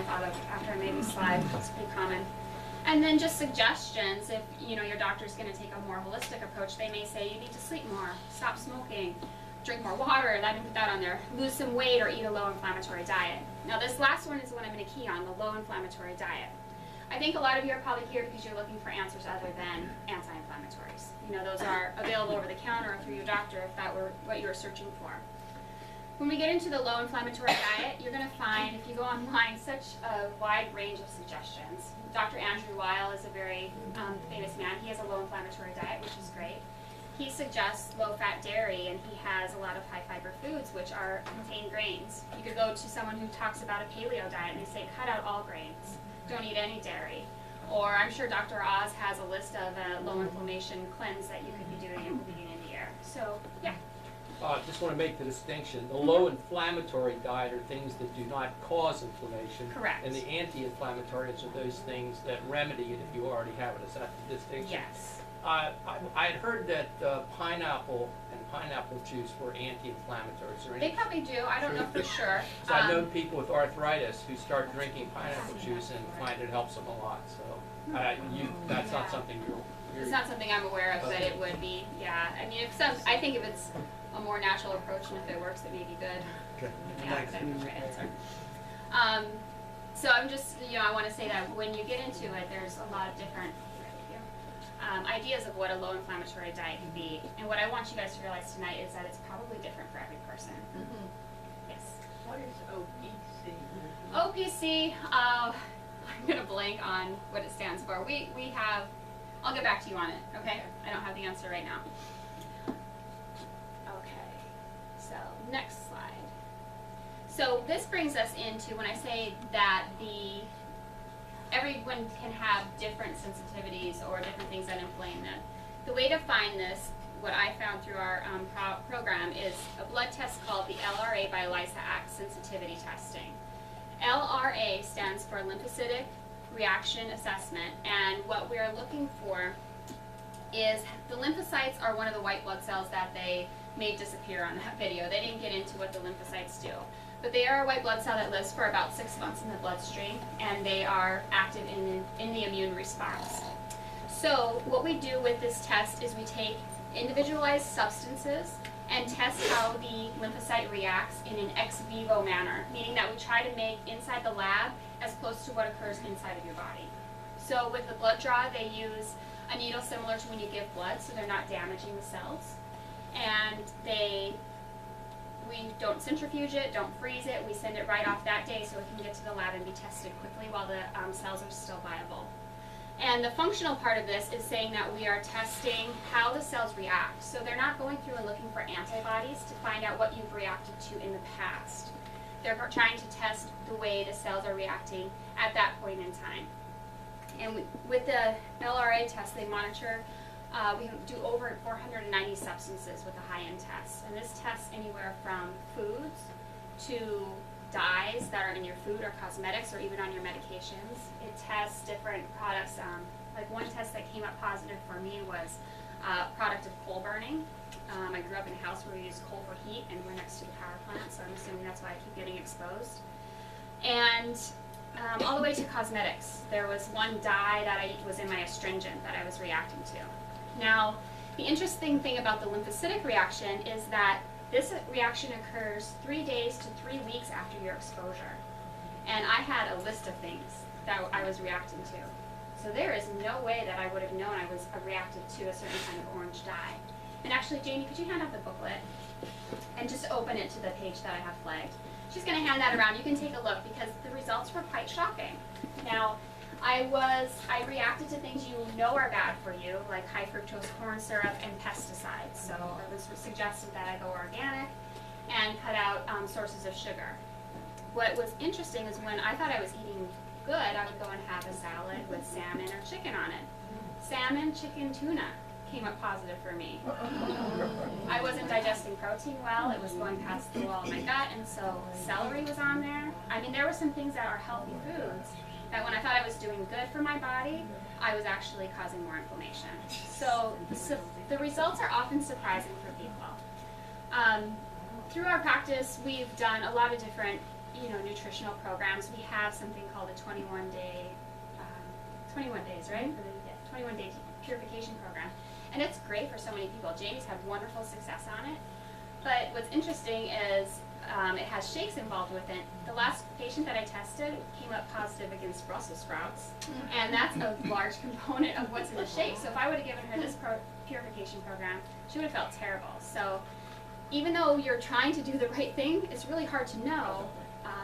I thought of after I made this slide. It's pretty common. And then just suggestions. If your doctor's going to take a more holistic approach, they may say you need to sleep more, stop smoking, drink more water. I didn't put that on there. Lose some weight or eat a low-inflammatory diet. Now this last one is the one I'm going to key on, the low-inflammatory diet. I think a lot of you are probably here because you're looking for answers other than anti-inflammatories. Those are available over the counter or through your doctor if that were what you were searching for. When we get into the low-inflammatory diet, you're going to find, if you go online, such a wide range of suggestions. Dr. Andrew Weil is a very famous man. He has a low-inflammatory diet, which is great. He suggests low-fat dairy, and he has a lot of high-fiber foods, which contain grains. You could go to someone who talks about a paleo diet, and they say, cut out all grains. Don't eat any dairy. Or I'm sure Dr. Oz has a list of a low-inflammation cleanse that you could be doing at the beginning of the year. So, yeah. I just want to make the distinction. The low-inflammatory diet are things that do not cause inflammation. Correct. And the anti-inflammatories are those things that remedy it if you already have it. Is that the distinction? Yes. I had heard that pineapple and pineapple juice were anti-inflammatories. They probably do. I don't know for sure. So I've known people with arthritis who start drinking pineapple juice and find it helps them a lot. So that's not something you're... It's not something I'm aware of, but it would be. Yeah. I mean, I think if it's a more natural approach, and if it works, it may be good. Okay. Yeah, that's a great answer. So I'm just, I want to say that when you get into it, there's a lot of different ideas of what a low-inflammatory diet can be. And what I want you guys to realize tonight is that it's probably different for every person. Mm-hmm. Yes. What is OPC? OPC, I'm going to blank on what it stands for. We have, I'll get back to you on it, okay? I don't have the answer right now. Okay, so next slide. So this brings us into when I say that everyone can have different sensitivities or different things that inflame them. The way to find this, what I found through our program, is a blood test called the LRA by Lysa Act sensitivity testing. LRA stands for lymphocytic reaction assessment, and what we are looking for is the lymphocytes are one of the white blood cells that they made disappear on that video. They didn't get into what the lymphocytes do. But they are a white blood cell that lives for about 6 months in the bloodstream, and they are active in the immune response. So what we do with this test is we take individualized substances and test how the lymphocyte reacts in an ex vivo manner, meaning that we try to make inside the lab as close to what occurs inside of your body. So with the blood draw, they use a needle similar to when you give blood, so they're not damaging the cells. And we don't centrifuge it, don't freeze it, we send it right off that day so it can get to the lab and be tested quickly while the cells are still viable. And the functional part of this is saying that we are testing how the cells react. So they're not going through and looking for antibodies to find out what you've reacted to in the past. They're trying to test the way the cells are reacting at that point in time. And with the LRA test, they monitor, we do over 490 substances with a high-end test. And this tests anywhere from foods to dyes that are in your food or cosmetics or even on your medications. It tests different products. Like one test that came up positive for me was a product of coal burning. I grew up in a house where we used coal for heat, and we're next to the power plant, so I'm assuming that's why I keep getting exposed. And all the way to cosmetics. There was one dye that was in my astringent that I was reacting to. Now, the interesting thing about the lymphocytic reaction is that this reaction occurs 3 days to 3 weeks after your exposure. And I had a list of things that I was reacting to. So there is no way that I would have known I was reacted to a certain kind of orange dye. And actually, Jamie, could you hand out the booklet and just open it to the page that I have flagged? She's going to hand that around. You can take a look because the results were quite shocking. Now, I reacted to things you know are bad for you, like high fructose corn syrup and pesticides. So it was suggested that I go organic and cut out sources of sugar. What was interesting is when I thought I was eating good, I would go and have a salad with salmon or chicken on it. Salmon, chicken, tuna came up positive for me. I wasn't digesting protein well. It was going past the wall of my gut, and so celery was on there. I mean, there were some things that are healthy foods that when I thought I was doing good for my body, I was actually causing more inflammation. So the results are often surprising for people. Through our practice, we've done a lot of different nutritional programs. We have something called a 21 days, right? For the 21 day purification program. And it's great for so many people. Jamie's had wonderful success on it. But what's interesting is it has shakes involved with it. The last patient that I tested came up positive against Brussels sprouts. And that's a large component of what's in the shake. So if I would have given her this purification program, she would have felt terrible. So even though you're trying to do the right thing, it's really hard to know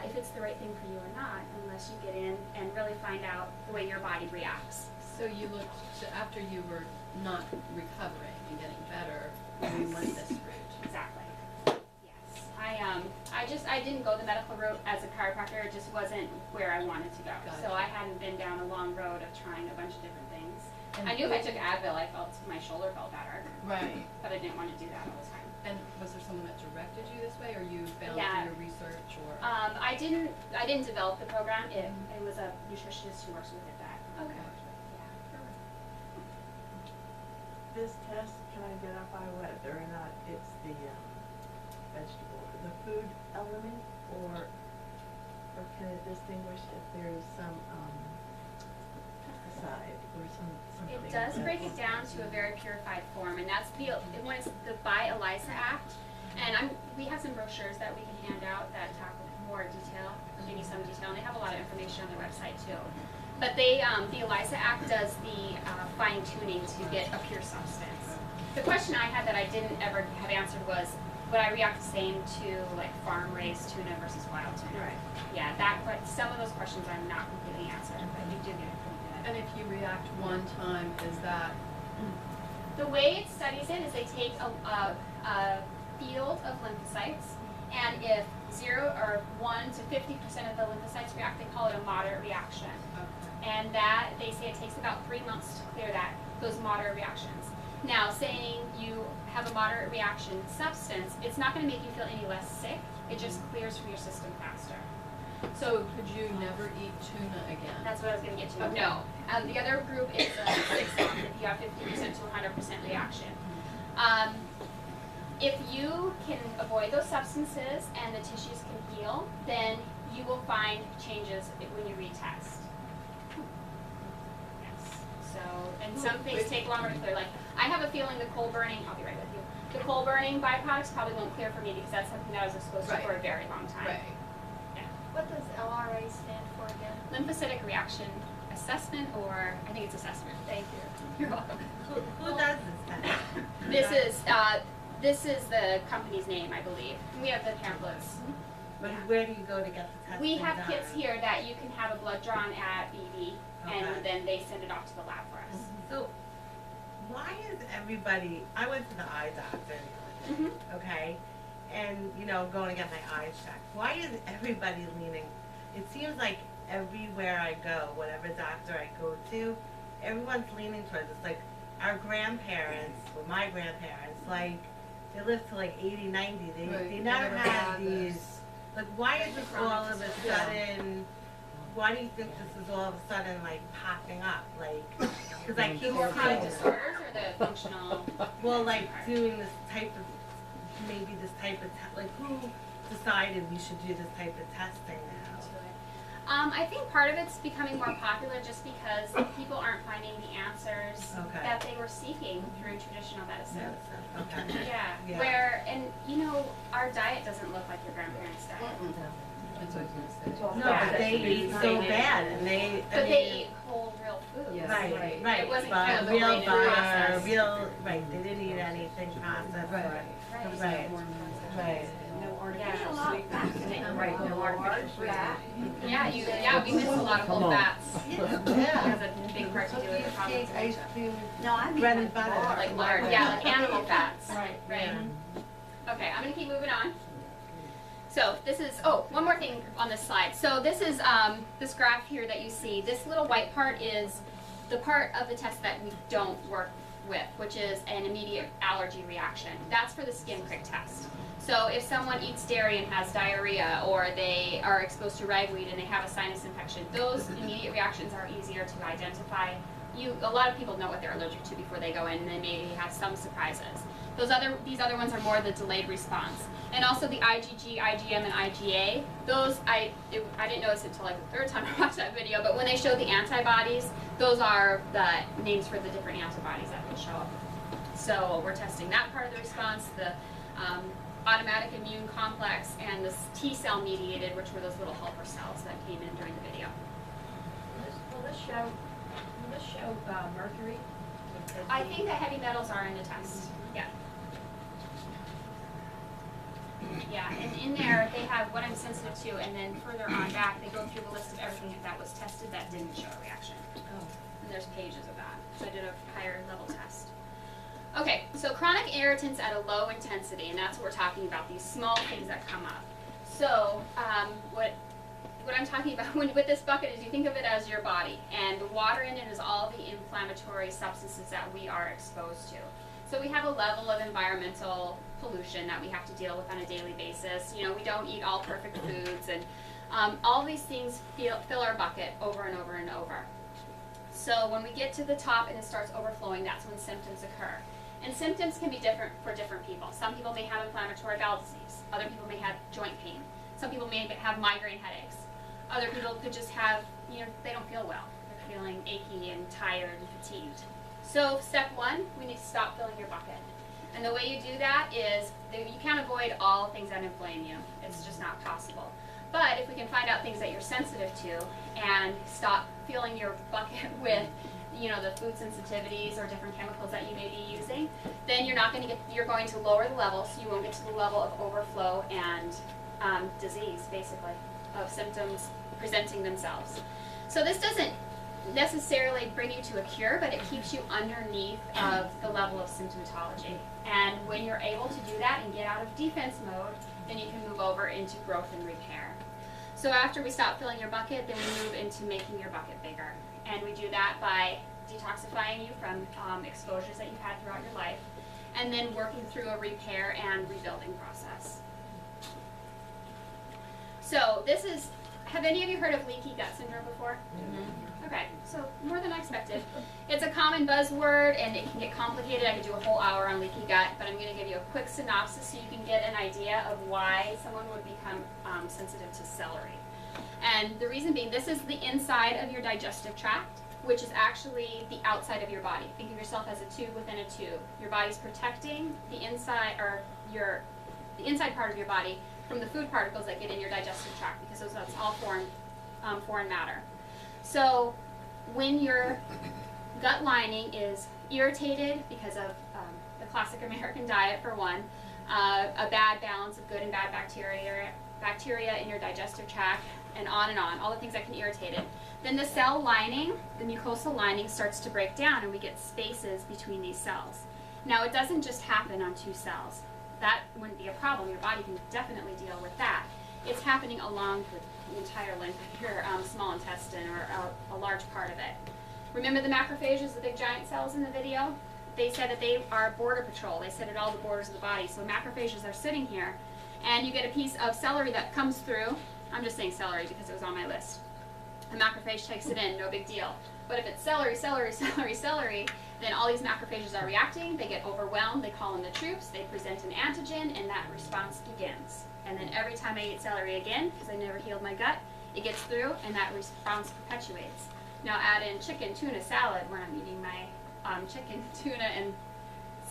if it's the right thing for you or not unless you get in and really find out the way your body reacts. So you looked to, after you were not recovering and getting better, you went this route. Exactly. Yes. I didn't go the medical route as a chiropractor. It just wasn't where I wanted to go. Gotcha. So I hadn't been down a long road of trying a bunch of different things. And I knew if I took Advil, my shoulder felt better. Right. But I didn't want to do that all the time. And was there someone that directed you this way, or you found Yeah. through your research, or? I didn't develop the program. It was a nutritionist who works with it that. Okay. Yeah. This test, can I verify whether or not it's the vegetable, the food element, or can it distinguish if there's some pesticide or something? It does break it down to a very purified form, and that's when it's the By ELISA Act. And we have some brochures that we can hand out that talk more detail, or give you some detail, and they have a lot of information on their website too. But the ELISA Act does the fine tuning to get a pure substance. The question I had that I didn't ever have answered was, would I react the same to like farm-raised tuna versus wild tuna? Right. Yeah, some of those questions are not completely answered, but you do get it pretty good. And if you react one time, is that? The way it studies it is they take a field of lymphocytes, and if 0 or 1 to 50% of the lymphocytes react, they call it a moderate reaction. Okay. And that, they say it takes about 3 months to clear those moderate reactions. Now, saying you have a moderate reaction substance, it's not going to make you feel any less sick. It just clears from your system faster. So could you never eat tuna again? That's what I was going to get to. Okay. No. The other group is a 6 month if you have 50% to 100% reaction. If you can avoid those substances and the tissues can heal, then you will find changes when you retest. Yes. So, and some things take longer to clear. Like, I have a feeling the coal burning, I'll be right with you, the coal burning byproducts probably won't clear for me because that's something that I was exposed to Right. for a very long time. Right. Yeah. What does LRA stand for again? Lymphocytic reaction assessment, or I think it's assessment. Thank you. You're welcome. Who does this test? This is the company's name, I believe. We have the pamphlets. But where do you go to get the test? We have kits here that you can have a blood drawn at BB, and Okay. then they send it off to the lab for us. So, why is everybody, I went to the eye doctor the other day, okay? And, going to get my eyes checked. Why is everybody leaning? It seems like everywhere I go, whatever doctor I go to, everyone's leaning towards it. It's like our grandparents, or my grandparents, like, they lived to like 80, 90. They Right. never Never had had these. this. Like, why is this all of a Yeah. sudden? Why do you think this is all of a sudden like popping up? Like, because I keep More chronic seeing, disorders or the functional? well, like doing this type of, maybe this type of, like who decided we should do this type of testing now? I think part of it's becoming more popular just because people aren't finding the answers Okay. that they were seeking through traditional medicine. Okay. Yeah. Yeah. Our diet doesn't look like your grandparents' diet. That's what I was gonna say. No, but they eat so bad, and But they eat whole, real food. Yes. Right. It wasn't But chemical real and butter, processed. right. They didn't eat anything processed. Right. Right. Right. Right. No artificial sweeteners. Right, no artificial sweeteners. We miss a lot of whole fats. Yeah. Has a big part to do with the problems. Ice cream. No, I mean Bread and like butter. lard. Like lard, like animal fats. Right. Right. Okay, I'm gonna keep moving on. So this is, one more thing on this slide. So this is this graph here that you see. This little white part is the part of the test that we don't work with, which is an immediate allergy reaction. That's for the skin prick test. So if someone eats dairy and has diarrhea, or they are exposed to ragweed and they have a sinus infection, those immediate reactions are easier to identify. A lot of people know what they're allergic to before they go in, and they maybe have some surprises. These other ones are more the delayed response. And also the IgG, IgM, and IgA, those I didn't notice it until like the third time I watched that video, but when they show the antibodies, those are the names for the different antibodies that will show up. So we're testing that part of the response, the automatic immune complex, and the T cell mediated, which were those little helper cells that came in during the video. Will this show mercury? I think the heavy metals are in the test. Yeah. Yeah, and in there they have what I'm sensitive to, and then further on back they go through the list of everything that was tested that didn't show a reaction. Oh. And there's pages of that. So I did a higher level test. Okay, so chronic irritants at a low intensity, and that's what we're talking about, these small things that come up. So what I'm talking about with this bucket is you think of it as your body, and the water in it is all the inflammatory substances that we are exposed to. So we have a level of environmental pollution that we have to deal with on a daily basis. You know, we don't eat all perfect foods, and all these things fill our bucket over and over and over. So when we get to the top and it starts overflowing, that's when symptoms occur. And symptoms can be different for different people. Some people may have inflammatory bowel disease. Other people may have joint pain. Some people may have migraine headaches. Other people could just have, you know, they don't feel well. They're feeling achy and tired and fatigued. So step one, we need to stop filling your bucket. And the way you do that is, you can't avoid all things that inflame you. It's just not possible. But if we can find out things that you're sensitive to and stop filling your bucket with, you know, the food sensitivities or different chemicals that you may be using, then you're going to lower the level, so you won't get to the level of overflow and disease, basically, of symptoms presenting themselves. So this doesn't necessarily bring you to a cure, but it keeps you underneath of the level of symptomatology. And when you're able to do that and get out of defense mode, then you can move over into growth and repair. So after we stop filling your bucket, then we move into making your bucket bigger. And we do that by detoxifying you from exposures that you've had throughout your life, and then working through a repair and rebuilding process. So this is, have any of you heard of leaky gut syndrome before? Mm-hmm. Okay, so more than I expected. It's a common buzzword and it can get complicated. I could do a whole hour on leaky gut, but I'm going to give you a quick synopsis so you can get an idea of why someone would become sensitive to celery. And the reason being, this is the inside of your digestive tract, which is actually the outside of your body. Think of yourself as a tube within a tube. Your body's protecting the inside, or the inside part of your body from the food particles that get in your digestive tract, because that's all foreign matter. So when your gut lining is irritated because of the classic American diet, for one, a bad balance of good and bad bacteria in your digestive tract, and on, all the things that can irritate it, then the cell lining, the mucosal lining, starts to break down and we get spaces between these cells. Now it doesn't just happen on two cells. That wouldn't be a problem. Your body can definitely deal with that. It's happening along the entire length of your small intestine, or a large part of it. Remember the macrophages, the big giant cells in the video? They said that they are border patrol. They sit at all the borders of the body. So macrophages are sitting here, and you get a piece of celery that comes through. I'm just saying celery because it was on my list. A macrophage takes it in, no big deal. But if it's celery, celery, celery, celery, then all these macrophages are reacting, they get overwhelmed, they call in the troops, they present an antigen, and that response begins. And then every time I eat celery again, because I never healed my gut, it gets through and that response perpetuates. Now add in chicken, tuna, salad when I'm eating my chicken, tuna, and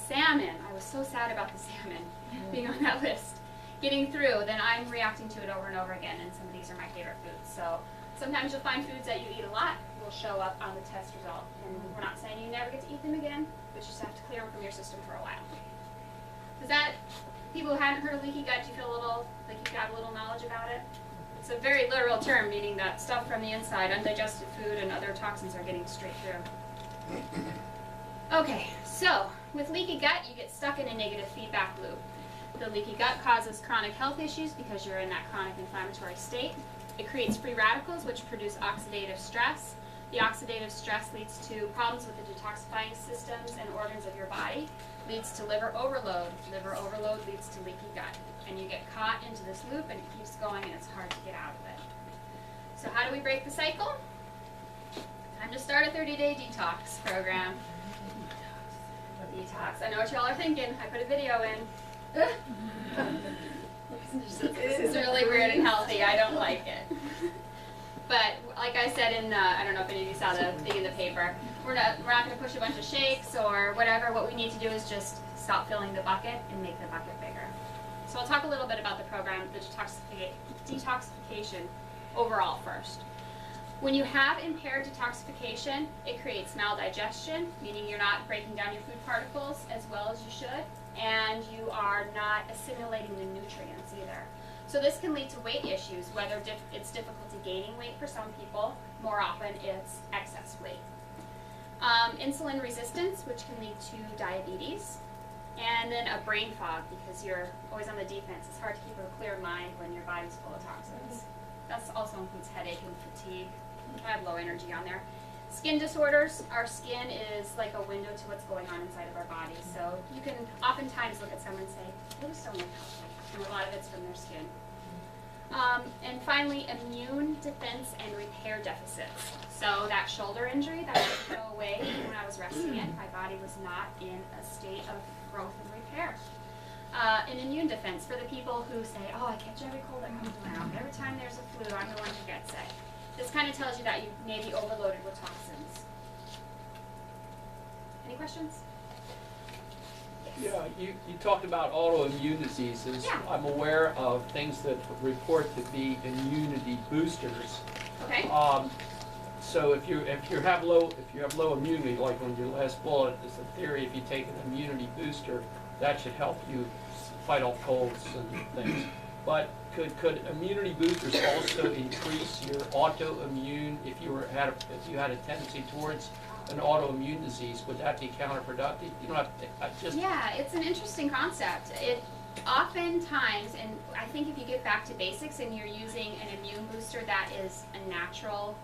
salmon. I was so sad about the salmon being on that list. Getting through, then I'm reacting to it over and over again, and some of these are my favorite foods. So sometimes you'll find foods that you eat a lot will show up on the test result. And we're not saying you never get to eat them again, but you just have to clear them from your system for a while. Does that, people who hadn't heard of leaky gut, do you feel a little, like you've got a little knowledge about it? It's a very literal term, meaning that stuff from the inside, undigested food and other toxins are getting straight through. Okay, so with leaky gut, you get stuck in a negative feedback loop. The leaky gut causes chronic health issues because you're in that chronic inflammatory state. It creates free radicals, which produce oxidative stress. The oxidative stress leads to problems with the detoxifying systems and organs of your body, leads to liver overload. Liver overload leads to leaky gut. And you get caught into this loop and it keeps going and it's hard to get out of it. So how do we break the cycle? Time to start a 30-day detox program. Detox. I know what y'all are thinking. I put a video in. This is really weird and healthy. I don't like it. But like I said in the, I don't know if any of you saw the thing in the paper, we're not going to push a bunch of shakes or whatever. What we need to do is just stop filling the bucket and make the bucket bigger. So I'll talk a little bit about the program, the detoxification overall first. When you have impaired detoxification, it creates maldigestion, meaning you're not breaking down your food particles as well as you should, and you are not assimilating the nutrients either. So this can lead to weight issues, whether it's difficulty gaining weight for some people, more often it's excess weight. Insulin resistance, which can lead to diabetes, and then a brain fog because you're always on the defense. It's hard to keep a clear mind when your body's full of toxins. That also includes headache and fatigue. I have low energy on there. Skin disorders. Our skin is like a window to what's going on inside of our body. So you can oftentimes look at someone and say, they just don't look healthy. And a lot of it's from their skin. And finally, immune defense and repair deficits. So that shoulder injury that didn't go away when I was resting it, my body was not in a state of growth and repair. An immune defense for the people who say, oh, I catch every cold that comes around. Every time there's a flu, I'm the one who gets sick. This kind of tells you that you may be overloaded with toxins. Any questions? Yeah, you talked about autoimmune diseases. Yeah. I'm aware of things that report to be immunity boosters. Okay. So if you have low immunity, like on your last bullet, is the theory if you take an immunity booster, that should help you fight off colds and things. But could immunity boosters also increase your autoimmune if you had a tendency towards an autoimmune disease? Would that be counterproductive? You don't have to Yeah, it's an interesting concept. It oftentimes, and I think if you get back to basics and you're using an immune booster that is a natural,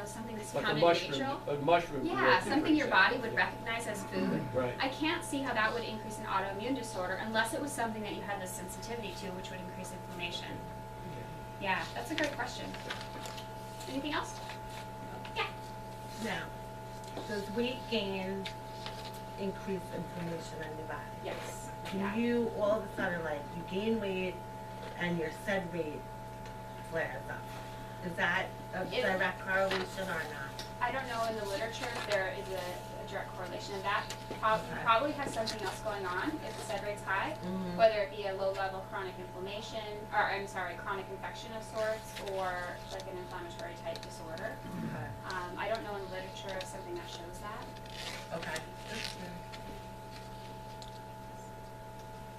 something that's like found a in mushroom. nature. A mushroom. Yeah, something your body would recognize as food. Right. I can't see how that would increase an autoimmune disorder unless it was something that you had the sensitivity to, which would increase inflammation. Yeah, that's a great question. Anything else? Yeah. Now, does weight gain increase inflammation in your body? Yes. Can you all of a sudden, like, you gain weight and your said weight flares up? Is that a direct correlation or not? I don't know in the literature if there is a direct correlation in that. You probably have something else going on if the SED rate's high, whether it be a low-level chronic inflammation, chronic infection of sorts, or like an inflammatory type disorder. Okay. I don't know in the literature of something that shows that. Okay.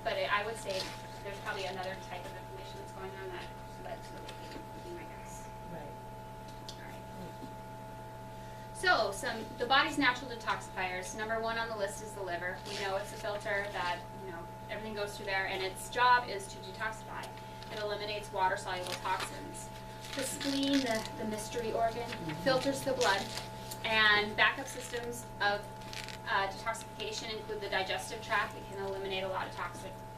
But I would say there's probably another type of inflammation that's going on that led to the weight gain, would be my guess. Right. Alright. So, the body's natural detoxifiers. Number one on the list is the liver. We know it's a filter that, everything goes through there, and its job is to detoxify. It eliminates water-soluble toxins. The spleen, the mystery organ, filters the blood, and backup systems of detoxification include the digestive tract. It can eliminate a lot of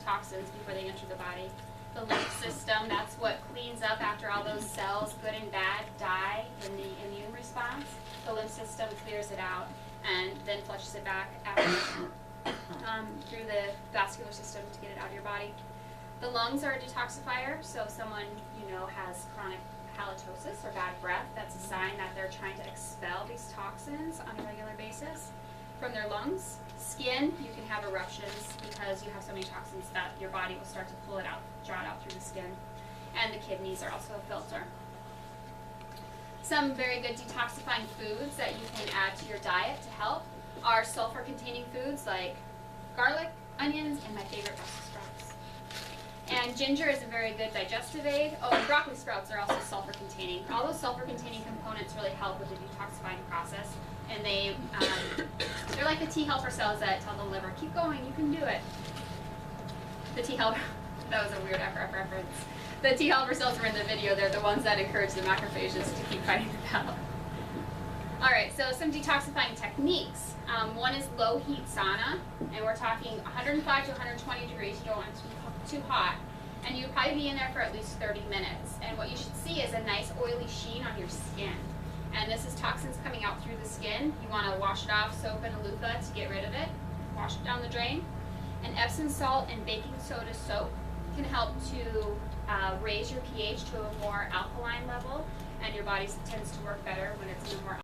toxins before they enter the body. The lymph system, that's what cleans up after all those cells, good and bad, die in the immune response. The lymph system clears it out and then flushes it back after, through the vascular system to get it out of your body. The lungs are a detoxifier, so if someone has chronic halitosis or bad breath, that's a sign that they're trying to expel these toxins on a regular basis from their lungs. Skin, you can have eruptions because you have so many toxins that your body will start to pull it out, draw it out through the skin. And the kidneys are also a filter. Some very good detoxifying foods that you can add to your diet to help are sulfur-containing foods like garlic, onions, and my favorite, Brussels sprouts. And ginger is a very good digestive aid. Oh, and broccoli sprouts are also sulfur-containing. All those sulfur-containing components really help with the detoxifying process. And they're like the T helper cells that tell the liver, keep going, you can do it. The T helper, that was a weird FRF reference. The T helper cells were in the video. They're the ones that encourage the macrophages to keep fighting the battle. All right, so some detoxifying techniques. One is low heat sauna, and we're talking 105 to 120 degrees. You don't want it to be too hot. And you'll probably be in there for at least 30 minutes. And what you should see is a nice oily sheen on your skin. And this is toxins coming out through the skin. You want to wash it off, soap and a loofah to get rid of it. wash it down the drain. And Epsom salt and baking soda soap can help to raise your pH to a more alkaline level, and your body tends to work better when it's